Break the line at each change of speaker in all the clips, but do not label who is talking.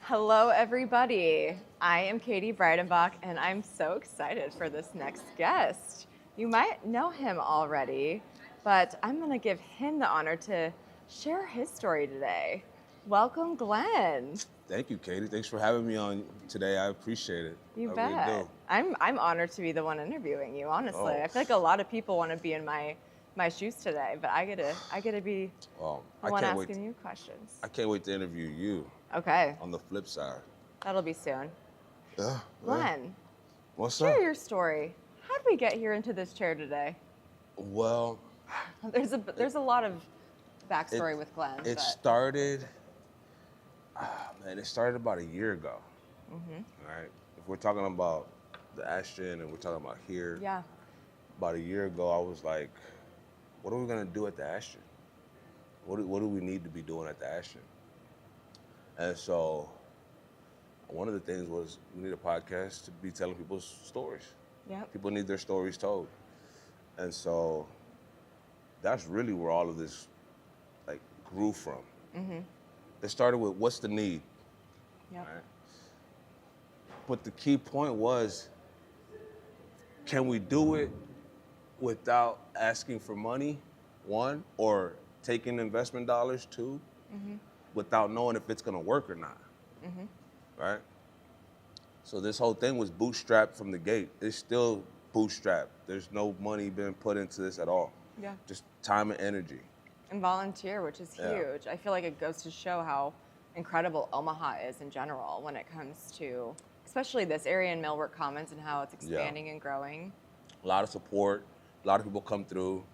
Hello, everybody. I am Katie Breidenbach, and I'm so excited for this next guest. You might know him already, but I'm going to give him the honor to share his story today. Welcome, Glenn.
Thank you, Katie. Thanks for having me on today. I appreciate it.
You
I
bet.
really do.
I'm honored to be the one interviewing you. Honestly,
Oh.
I feel like a lot of people want to be in my shoes today, but I get to be
Well,
the one asking you questions.
I can't wait to interview you
Okay,
on the flip side.
that'll be soon.
Yeah.
Glenn,
What's
share
up?
your story. How did we get here into this chair today?
Well,
There's a lot of backstory with Glenn.
it
but-
started, it started about a year ago.
Mhm.
All right. If we're talking about the Ashton and we're talking about here,
Yeah.
about a year ago, I was like, what are we going to do at the Ashton? What do we need to be doing at the Ashton? And so one of the things was we need a podcast to be telling people's stories.
Yep.
People need their stories told. And so that's really where all of this like grew from.
Mhm.
It started with what's the need?
Yep.
Right? But the key point was, can we do it without asking for money, one, or taking investment dollars, two,
Mhm.
without knowing if it's gonna work or not,
Mhm.
right? So this whole thing was bootstrapped from the gate. It's still bootstrapped. There's no money being put into this at all.
Yeah.
Just time and energy.
And volunteer, which is
Yeah.
huge. I feel like it goes to show how incredible Omaha is in general when it comes to, especially this area in Millwork Commons and how it's expanding and growing.
A lot of support. A lot of people come through.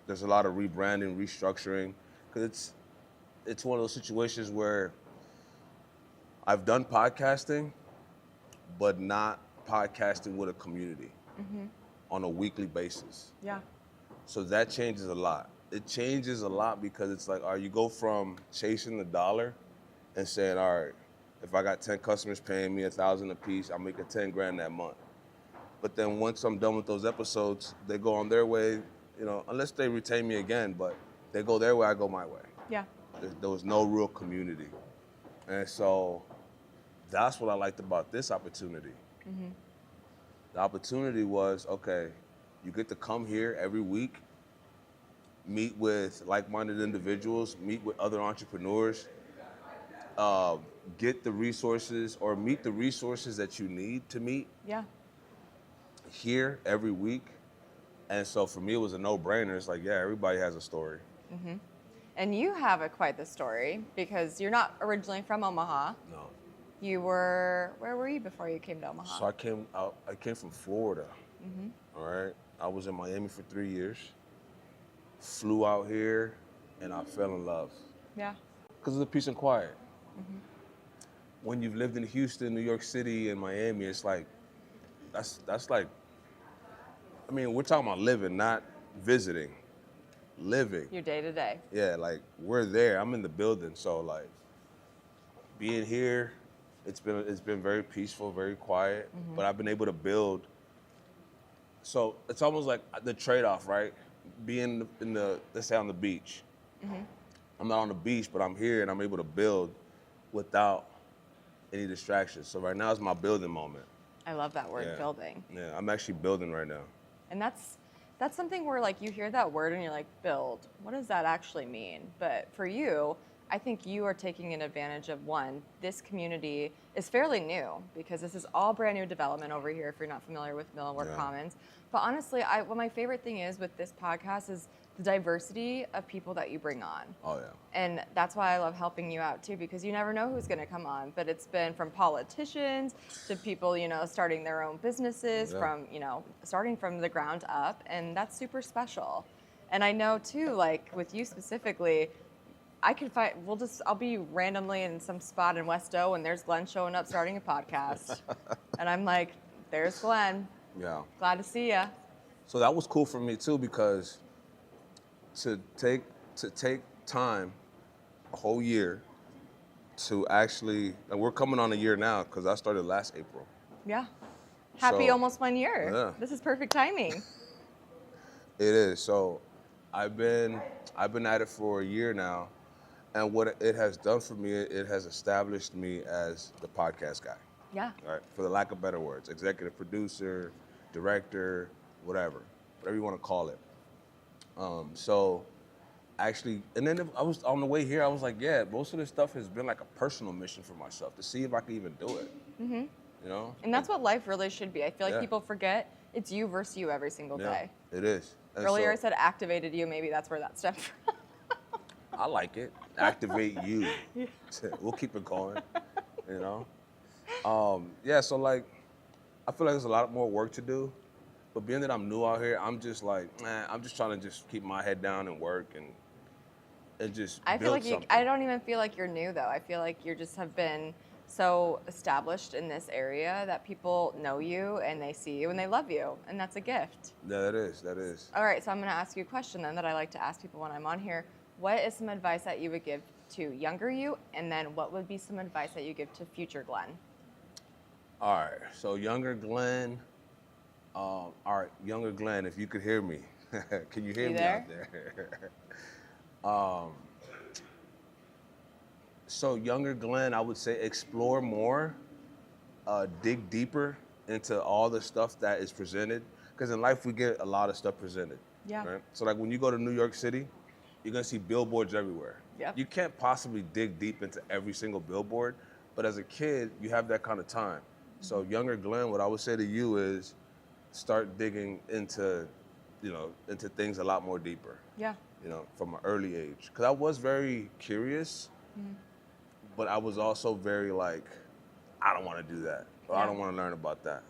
There's a lot of rebranding, restructuring, because it's one of those situations where I've done podcasting, but not podcasting with a community on a weekly basis.
Yeah.
So that changes a lot. It changes a lot because it's like, you go from chasing the dollar and saying, all right, if I got 10 customers paying me $1,000 a piece, I'm making 10 grand that month. But then once I'm done with those episodes, they go on their way, unless they retain me again, but they go their way, I go my way.
Yeah.
There was no real community. And so that's what I liked about this opportunity.
Mhm.
The opportunity was, okay, you get to come here every week, meet with like-minded individuals, meet with other entrepreneurs, get the resources or meet the resources that you need to meet
Yeah.
here every week. And so for me, it was a no-brainer. It's like, yeah, everybody has a story.
Mhm. And you have quite the story because you're not originally from Omaha.
No.
Where were you before you came to Omaha?
So I came from Florida,
Mhm.
all right? I was in Miami for 3 years, flew out here, and I fell in love
Yeah.
because of the peace and quiet. When you've lived in Houston, New York City, and Miami, it's like, that's like, we're talking about living, not visiting, living.
Your day to day.
Yeah, like we're there. I'm in the building, so like being here, it's been very peaceful, very quiet. But I've been able to build. So it's almost like the trade-off, right? Being let's say on the beach. I'm not on the beach, but I'm here and I'm able to build without any distractions. So right now is my building moment.
I love that word,
Yeah.
building.
Yeah, I'm actually building right now.
And that's something where like you hear that word and you're like, build. What does that actually mean? But for you, I think you are taking an advantage of one. This community is fairly new because this is all brand new development over here if you're not familiar with Millwork
Yeah.
Commons. But honestly, what my favorite thing is with this podcast is the diversity of people that you bring on.
Oh yeah.
And that's why I love helping you out too, because you never know who's going to come on. But it's been from politicians to people, starting their own businesses,
Yeah.
from, starting from the ground up. And that's super special. And I know too, like with you specifically, I could find, I'll be randomly in some spot in West O and there's Glenn showing up starting a podcast. And I'm like, there's Glenn.
Yeah.
Glad to see ya.
So that was cool for me too, because to take time, a whole year, to actually, and we're coming on a year now because I started last April.
Yeah. Happy
So,
almost 1 year.
yeah.
This is perfect timing.
It is. So I've been at it for a year now, And what it has done for me, it has established me as the podcast guy.
Yeah.
Right? For the lack of better words, executive producer, director, whatever you want to call it. So actually, and then I was on the way here, I was like, yeah, most of this stuff has been like a personal mission for myself to see if I can even do it.
Mm-hmm.
You know?
And that's what life really should be. I feel like
Yeah.
people forget it's you versus you every single day.
It is. And
Earlier I
so,
said activated you, maybe that's where that stemmed from.
I like it. Activate you. We'll keep it going. You know? Yeah, so like, I feel like there's a lot more work to do. But being that I'm new out here, I'm just like, I'm just trying to just keep my head down and work and just
I feel
build
like
something.
I don't even feel like you're new though. I feel like you just have been so established in this area that people know you and they see you and they love you, and that's a gift.
Yeah, that is.
All right, so I'm going to ask you a question then that I like to ask people when I'm on here. What is some advice that you would give to younger you, and then what would be some advice that you give to future Glenn?
All right, so younger Glenn, younger Glenn, if you could hear me, can you hear me
there?
out there? So younger Glenn, I would say explore more, dig deeper into all the stuff that is presented. Because in life, we get a lot of stuff presented.
Yeah.
Right? So like when you go to New York City, you're gonna see billboards everywhere.
Yep.
You can't possibly dig deep into every single billboard, but as a kid, you have that kind of time. So younger Glenn, what I would say to you is start digging into things a lot more deeper.
Yeah.
You know, from an early age. Because I was very curious, but I was also very like, I don't want to do that. Or I
Yeah.
don't want to learn about that.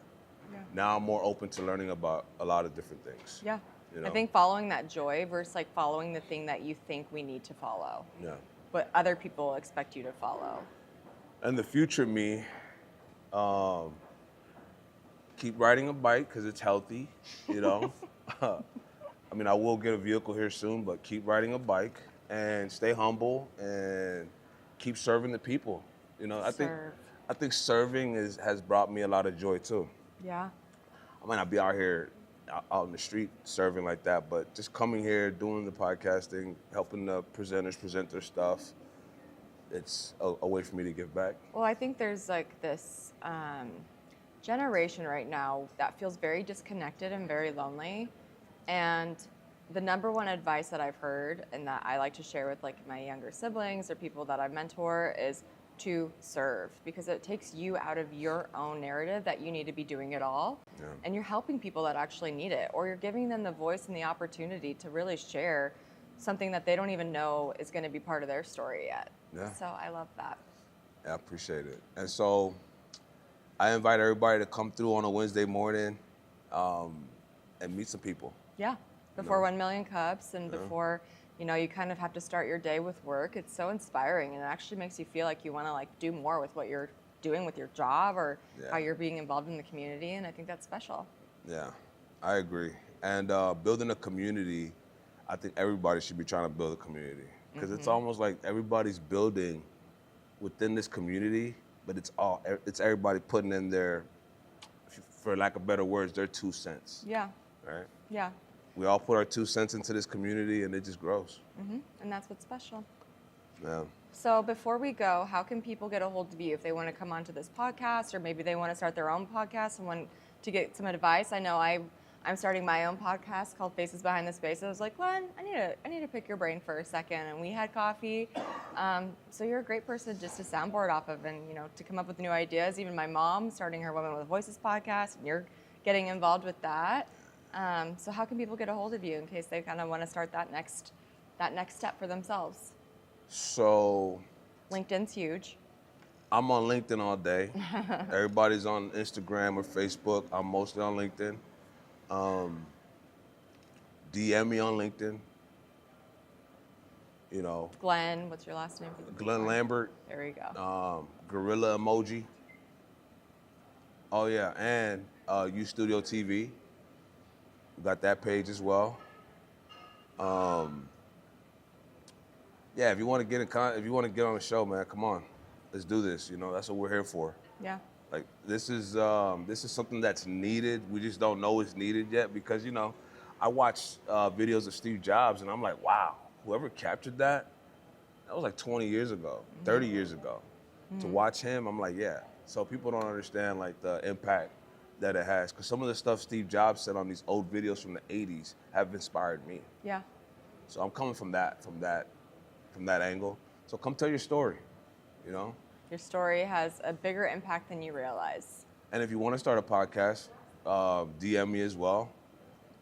Yeah.
Now I'm more open to learning about a lot of different things.
Yeah.
You know?
I think following that joy versus like following the thing that you think we need to follow,
Yeah.
but other people expect you to follow.
And the future me, keep riding a bike because it's healthy, you know. I mean, I will get a vehicle here soon, but keep riding a bike and stay humble and keep serving the people. You know, I think serving has brought me a lot of joy too.
Yeah.
I might not be out here out in the street serving like that, but just coming here, doing the podcasting, helping the presenters present their stuff, it's a way for me to give back.
Well, I think there's like this generation right now that feels very disconnected and very lonely. And the number one advice that I've heard and that I like to share with like my younger siblings or people that I mentor is to serve, because it takes you out of your own narrative that you need to be doing it all.
Yeah.
And you're helping people that actually need it, or you're giving them the voice and the opportunity to really share something that they don't even know is going to be part of their story yet.
Yeah.
So I love that.
I appreciate it. And so I invite everybody to come through on a Wednesday morning and meet some people.
Yeah. Before 1 million cups and before, you kind of have to start your day with work. It's so inspiring, and it actually makes you feel like you want to like do more with what you're doing with your job or how you're being involved in the community. And I think that's special.
Yeah, I agree. And building a community, I think everybody should be trying to build a community, because it's almost like everybody's building within this community, but it's everybody putting in their, for lack of better words, their 2 cents.
Yeah.
Right?
Yeah.
We all put our 2 cents into this community, and it just grows.
And that's what's special.
Yeah.
So before we go, how can people get a hold of you if they want to come onto this podcast, or maybe they want to start their own podcast and want to get some advice? I know I'm starting my own podcast called Faces Behind the Space. I was like, Glenn, I need to pick your brain for a second, and we had coffee. So you're a great person just to soundboard off of, and to come up with new ideas. Even my mom starting her Women with Voices podcast, and you're getting involved with that. So how can people get a hold of you in case they kind of want to start that next step for themselves?
So
LinkedIn's huge.
I'm on LinkedIn all day. Everybody's on Instagram or Facebook. I'm mostly on LinkedIn. DM me on LinkedIn.
Glenn, what's your last name?
Glen Lambert.
There you go.
Gorilla emoji. Oh yeah, and U Studio TV. We got that page as well. Yeah, if you want to get on the show, man, come on, let's do this. That's what we're here for.
Yeah.
Like this is something that's needed. We just don't know it's needed yet, because I watch videos of Steve Jobs and I'm like, wow, whoever captured that That was like 20 years ago, 30 years ago. To watch him, I'm like, yeah. So people don't understand like the impact that it has. Because some of the stuff Steve Jobs said on these old videos from the 80s have inspired me.
Yeah.
So I'm coming from that angle. So come tell your story, you know?
Your story has a bigger impact than you realize.
And if you want to start a podcast, DM me as well.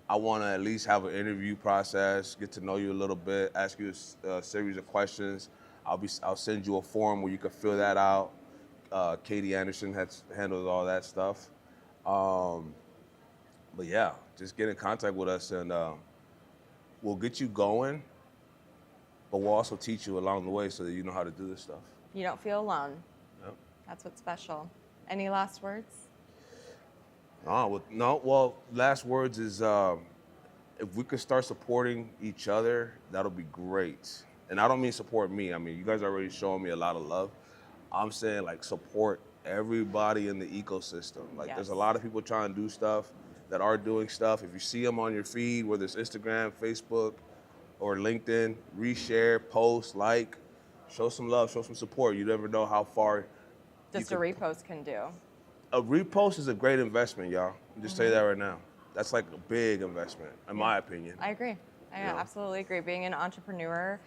I want to at least have an interview process, get to know you a little bit, ask you a series of questions. I'll send you a form where you can fill that out. Katie Anderson handles all that stuff. But yeah, just get in contact with us and we'll get you going, but we'll also teach you along the way so that you know how to do this stuff.
You don't feel alone.
Yep.
That's what's special. Any last words?
Well, last words is if we could start supporting each other, that'll be great. And I don't mean support me. I mean, you guys are already showing me a lot of love. I'm saying like support everybody in the ecosystem. Like there's a lot of people trying to do stuff that are doing stuff. If you see them on your feed, whether it's Instagram, Facebook, or LinkedIn, reshare, post, like, show some love, show some support. You never know how far.
Just a repost can do.
A repost is a great investment, y'all. I'll just tell you that right now. That's like a big investment, in my opinion.
I agree. I absolutely agree. Being an entrepreneur,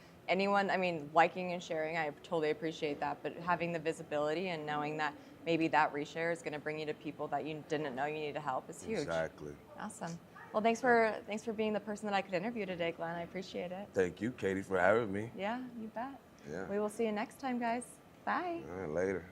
liking and sharing, I totally appreciate that. But having the visibility and knowing that maybe that reshare is going to bring you to people that you didn't know you needed to help is huge.
Exactly.
Awesome. Well, thanks for being the person that I could interview today, Glenn. I appreciate it.
Thank you, Katie, for having me.
Yeah, you bet.
Yeah.
We will see you next time, guys. Bye.
All right, later.